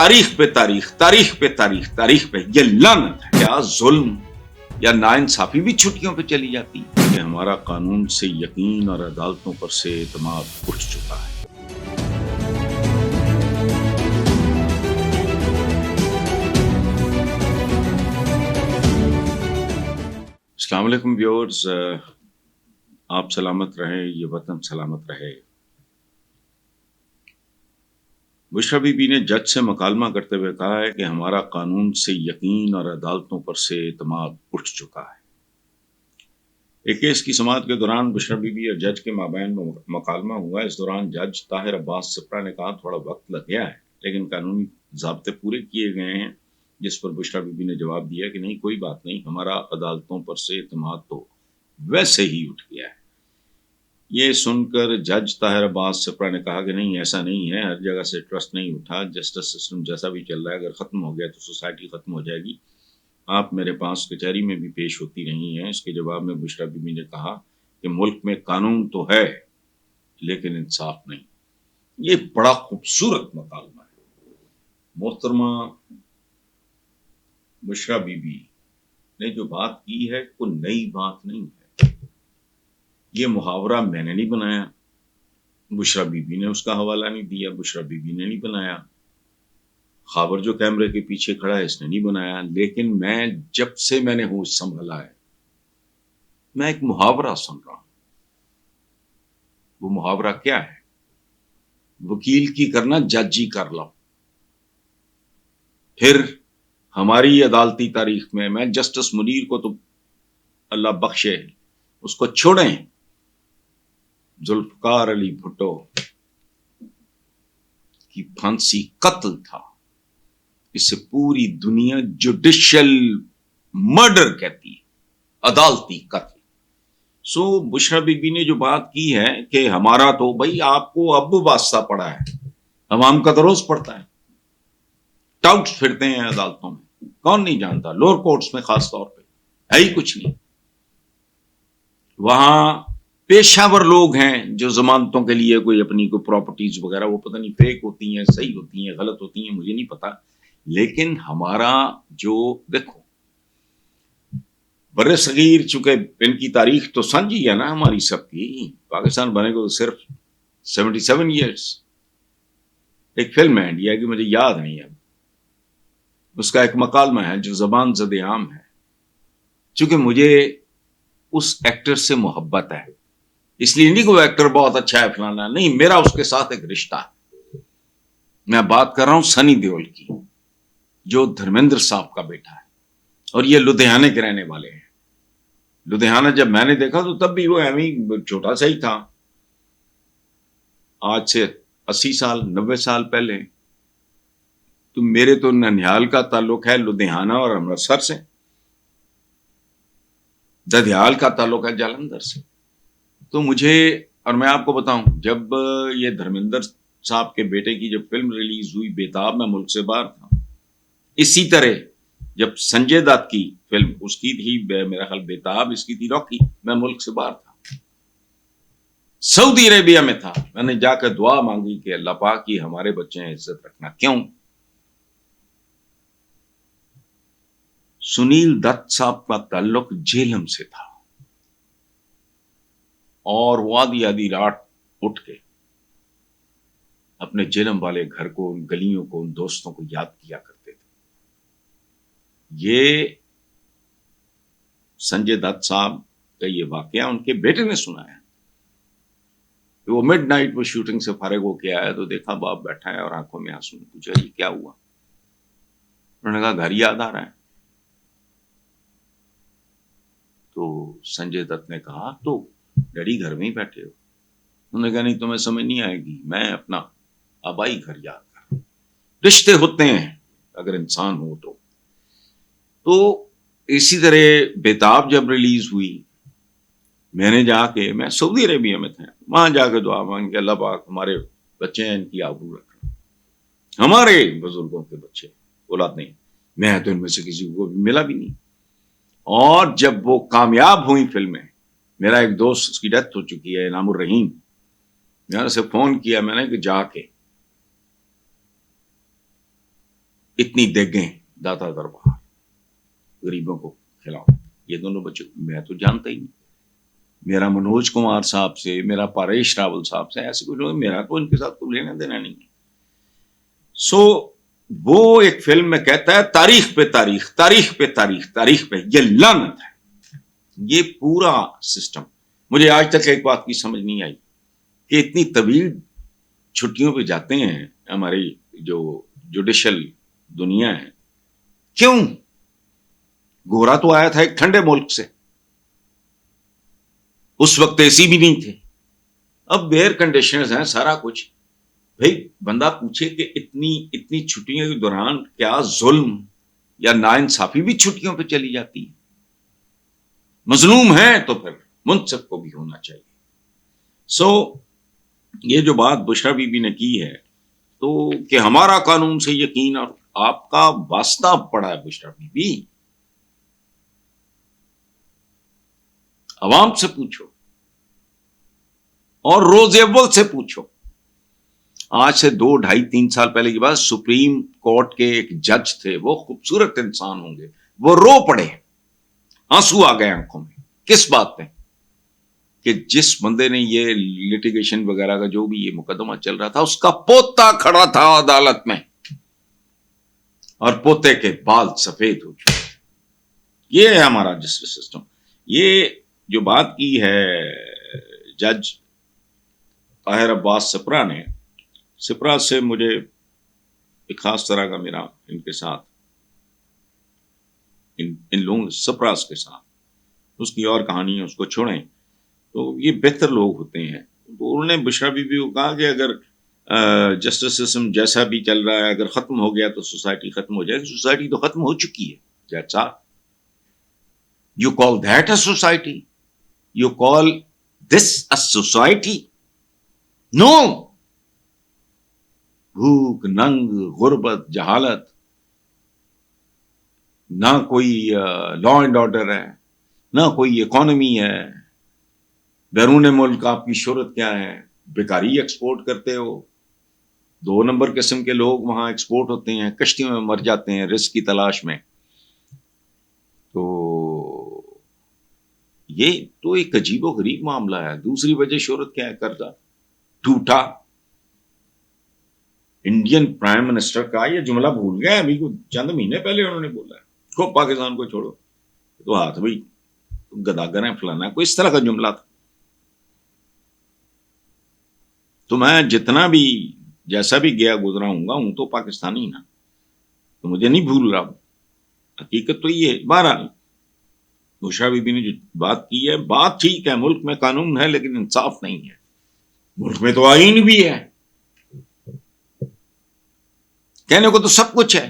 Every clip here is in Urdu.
تاریخ پہ تاریخ، تاریخ پہ تاریخ، تاریخ پہ یہ لعنت ہے. کیا ظلم یا ناانصافی بھی چھٹیوں پہ چلی جاتی ہے کہ ہمارا قانون سے یقین اور عدالتوں پر سے اعتماد اٹھ چکا ہے. السلام علیکم ویورز، آپ سلامت رہیں، یہ وطن سلامت رہے. بشریٰ بی بی نے جج سے مکالمہ کرتے ہوئے کہا ہے کہ ہمارا قانون سے یقین اور عدالتوں پر سے اعتماد اٹھ چکا ہے. ایک کیس کی سماعت کے دوران بشریٰ بی بی اور جج کے مابین مکالمہ ہوا. اس دوران جج طاہر عباس سپرا نے کہا تھوڑا وقت لگ گیا ہے لیکن قانونی ضابطے پورے کیے گئے ہیں، جس پر بشریٰ بی بی نے جواب دیا کہ نہیں، کوئی بات نہیں، ہمارا عدالتوں پر سے اعتماد تو ویسے ہی اٹھ گیا ہے. یہ سن کر جج طاہر عباس سپرا نے کہا کہ نہیں، ایسا نہیں ہے، ہر جگہ سے ٹرسٹ نہیں اٹھا. جسٹس سسٹم جیسا بھی چل رہا ہے، اگر ختم ہو گیا تو سوسائٹی ختم ہو جائے گی. آپ میرے پاس کچہری میں بھی پیش ہوتی رہی ہیں. اس کے جواب میں بشریٰ بی بی نے کہا کہ ملک میں قانون تو ہے لیکن انصاف نہیں. یہ بڑا خوبصورت مکالمہ ہے. محترمہ بشریٰ بی بی نے جو بات کی ہے کوئی نئی بات نہیں ہے. یہ محاورہ میں نے نہیں بنایا، بشریٰ بی بی نے اس کا حوالہ نہیں دیا، بشریٰ بی بی نے نہیں بنایا، خابر جو کیمرے کے پیچھے کھڑا ہے اس نے نہیں بنایا. لیکن میں جب سے میں نے ہوش سنبھالا ہے میں ایک محاورہ سن رہا ہوں. وہ محاورہ کیا ہے؟ وکیل کی کرنا جج ہی کر لو. پھر ہماری عدالتی تاریخ میں جسٹس منیر کو تو اللہ بخشے، اس کو چھوڑیں، ذوالفقار علی بھٹو کی پھانسی قتل تھا. اسے پوری دنیا جوڈیشل مرڈر کہتی ہے، عدالتی قتل. سو بشریٰ بی بی نے جو بات کی ہے کہ ہمارا تو بھائی آپ کو اب واسطہ پڑا ہے، عوام کا تو روز پڑتا ہے. ٹاؤٹس پھرتے ہیں عدالتوں میں، کون نہیں جانتا، لوور کورٹس میں خاص طور پہ ہے ہی کچھ نہیں. وہاں پیشہ ور لوگ ہیں جو ضمانتوں کے لیے کوئی اپنی کوئی پراپرٹیز وغیرہ، وہ پتہ نہیں فیک ہوتی ہیں، صحیح ہوتی ہیں، غلط ہوتی ہیں، مجھے نہیں پتا. لیکن ہمارا جو دیکھو بر صغیر، چونکہ ان کی تاریخ تو سنجی ہے نا ہماری سب کی. پاکستان بنے کو صرف 77 ایئرس. ایک فلم ہے انڈیا کی، مجھے یاد نہیں ہے، اس کا ایک مکالمہ ہے جو زبان زد عام ہے. چونکہ مجھے اس ایکٹر سے محبت ہے، اس لیے نہیں کوئی ایکٹر بہت اچھا ہے فلانا، نہیں، میرا اس کے ساتھ ایک رشتہ ہے. میں بات کر رہا ہوں سنی دیول کی، جو دھرمیندر صاحب کا بیٹا ہے، اور یہ لدھیانے کے رہنے والے ہیں. لدھیانہ جب میں نے دیکھا تو تب بھی وہ ایویں چھوٹا سا ہی تھا، آج سے 80 سال 90 سال پہلے. تو میرے تو ننیال کا تعلق ہے لدھیانہ اور امرتسر سے، ددھیال کا تعلق ہے جالندھر سے. تو مجھے، اور میں آپ کو بتاؤں، جب یہ دھرمیندر صاحب کے بیٹے کی جب فلم ریلیز ہوئی بیتاب، میں ملک سے باہر تھا. اسی طرح جب سنجے دت کی فلم، اس کی تھی میرا خیال بیتاب، اس کی تھی راکی، میں ملک سے باہر تھا، سعودی عربیہ میں تھا. میں نے جا کر دعا مانگی کہ اللہ پاک کی ہمارے بچے ہیں عزت رکھنا. کیوں؟ سنیل دت صاحب کا تعلق جیلم سے تھا، اور وہ آدھی آدھی رات اٹھ کے اپنے جیلم والے گھر کو، ان گلیوں کو، ان دوستوں کو یاد کیا کرتے تھے. یہ سنجے دت صاحب کا یہ واقعہ ان کے بیٹے نے سنایا. وہ مڈ نائٹ وہ شوٹنگ سے فارغ ہو کے آیا تو دیکھا باپ بیٹھا ہے اور آنکھوں میں آنسو. پوچھا یہ کیا ہوا؟ انہوں نے کہا گھر یاد آ رہا ہے. تو سنجے دت نے کہا تو ڈیڈی گھر میں ہی بیٹھے ہو؟ انہوں نے کہا نہیں، تمہیں سمجھ نہیں آئے گی، میں اپنا آبائی گھر یاد کر رہا ہوں. رشتے ہوتے ہیں اگر انسان ہو تو اسی طرح بیتاب جب ریلیز ہوئی، میں نے جا کے، میں سعودی عربیہ میں تھا، وہاں جا کے دعا مانگی کہ اللہ پاک ہمارے بچے ہیں ان کی آبرو رکھنا، ہمارے بزرگوں کے بچے، اولاد نہیں. میں تو ان میں سے کسی کو بھی ملا بھی نہیں. اور جب وہ کامیاب ہوئی فلمیں، میرا ایک دوست، اس کی ڈیتھ ہو چکی ہے، انعام الرحیم، میں نے اسے فون کیا، میں نے کہ جا کے اتنی دیگیں داتا دربار، غریبوں کو کھلاؤ. یہ دونوں بچے میں تو جانتا ہی نہیں. میرا منوج کمار صاحب سے، میرا پاریش راول صاحب سے ایسے کچھ لوگ، میرا تو ان کے ساتھ کوئی لینا دینا نہیں ہے. سو وہ ایک فلم میں کہتا ہے تاریخ پہ تاریخ، تاریخ پہ تاریخ، تاریخ پہ. یہ لعنت ہے. یہ پورا سسٹم مجھے آج تک ایک بات کی سمجھ نہیں آئی کہ اتنی طویل چھٹیوں پہ جاتے ہیں ہماری جو جوڈیشل دنیا ہے، کیوں؟ گورا تو آیا تھا ایک ٹھنڈے ملک سے، اس وقت اے سی بھی نہیں تھے، اب ایئر کنڈیشنرز ہیں، سارا کچھ. بھائی بندہ پوچھے کہ اتنی چھٹیوں کے دوران کیا ظلم یا ناانصافی بھی چھٹیوں پہ چلی جاتی ہے؟ مظلوم ہے تو پھر منصف کو بھی ہونا چاہیے. سو یہ جو بات بشرا بی بی نے کی ہے تو کہ ہمارا قانون سے یقین، اور آپ کا واسطہ پڑا ہے بشرا بی بی، عوام سے پوچھو اور روز اول سے پوچھو. آج سے 2 ڈھائی 3 سال پہلے کی بات، سپریم کورٹ کے ایک جج تھے، وہ خوبصورت انسان ہوں گے، وہ رو پڑے، آنسو آ گئے آنکھوں میں. کس بات پہ؟ کہ جس بندے نے یہ لٹیگیشن وغیرہ کا جو بھی یہ مقدمہ چل رہا تھا، اس کا پوتا کھڑا تھا عدالت میں اور پوتے کے بال سفید ہو چکے. یہ ہے ہمارا جسٹس سسٹم. یہ جو بات کی ہے جج طاہر عباس سپرا نے، سپرا سے مجھے ایک خاص طرح کا میرا ان کے ساتھ، ان لوگوں سپراس کے ساتھ، اس کی اور کہانی ہے، اس کو چھوڑیں. تو یہ بہتر لوگ ہوتے ہیں. تو انہوں نے بشرا بی بی کو کہا کہ اگر جسٹس سسٹم جیسا بھی چل رہا ہے اگر ختم ہو گیا تو سوسائٹی ختم ہو جائے گی. سوسائٹی تو ختم ہو چکی ہے. That's all. You call that a society? You call this a society? No. بھوک، ننگ، غربت، جہالت، نہ کوئی لا اینڈ آرڈر ہے، نہ کوئی اکانومی ہے. بیرون ملک آپ کی شہرت کیا ہے؟ بیکاری ایکسپورٹ کرتے ہو. 2 نمبر قسم کے لوگ وہاں ایکسپورٹ ہوتے ہیں، کشتیوں میں مر جاتے ہیں رزق کی تلاش میں. تو یہ تو ایک عجیب و غریب معاملہ ہے. دوسری وجہ شہرت کیا ہے؟ قرضہ ٹوٹا. انڈین پرائم منسٹر کا یہ جملہ بھول گیا ابھی چند مہینے پہلے انہوں نے بولا ہے کو پاکستان کو چھوڑو تو ہاتھ بھائی گداگر ہیں فلانا، کوئی اس طرح کا جملہ تھا. تو میں جتنا بھی جیسا بھی گیا گزرا ہوں تو پاکستانی نا، تو مجھے نہیں بھول رہا. حقیقت تو یہ ہے. بہرحال بشرا بی بی نے جو بات کی ہے، بات ٹھیک ہے، ملک میں قانون ہے لیکن انصاف نہیں ہے. ملک میں تو آئین بھی ہے، کہنے کو تو سب کچھ ہے.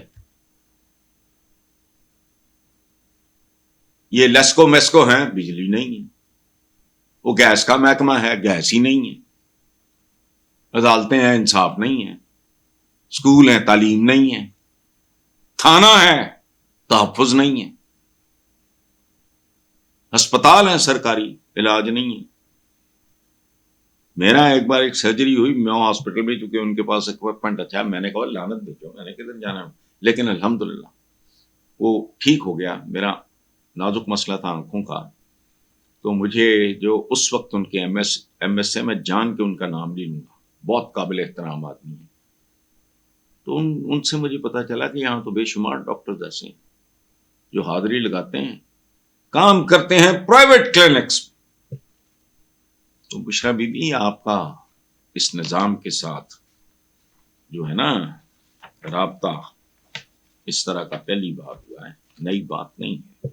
یہ لیسکو میسکو ہیں، بجلی نہیں ہے. وہ گیس کا محکمہ ہے، گیس ہی نہیں ہے. عدالتیں ہیں، انصاف نہیں ہے. اسکول ہیں، تعلیم نہیں ہے. تھانہ ہے، تحفظ نہیں ہے. ہسپتال ہیں، سرکاری علاج نہیں ہے. میرا ایک بار ایک سرجری ہوئی میں ہاسپٹل میں، چونکہ ان کے پاس اکوپمنٹ اچھا، میں نے کہا لعنت بھیجو، میں نے کدھر جانا ہے. لیکن الحمدللہ وہ ٹھیک ہو گیا. میرا نازک مسئلہ تھا آنکھوں کا. تو مجھے جو اس وقت ان کے ایم ایس سے، میں جان کے ان کا نام نہیں لوں گا، بہت قابل احترام آدمی ہے. تو ان سے مجھے پتا چلا کہ یہاں تو بے شمار ڈاکٹرز ایسے ہیں جو حاضری لگاتے ہیں، کام کرتے ہیں پرائیویٹ کلینکس. تو بشرا بی بی آپ کا اس نظام کے ساتھ جو ہے نا رابطہ اس طرح کا پہلی بات ہوا ہے، نئی بات نہیں ہے.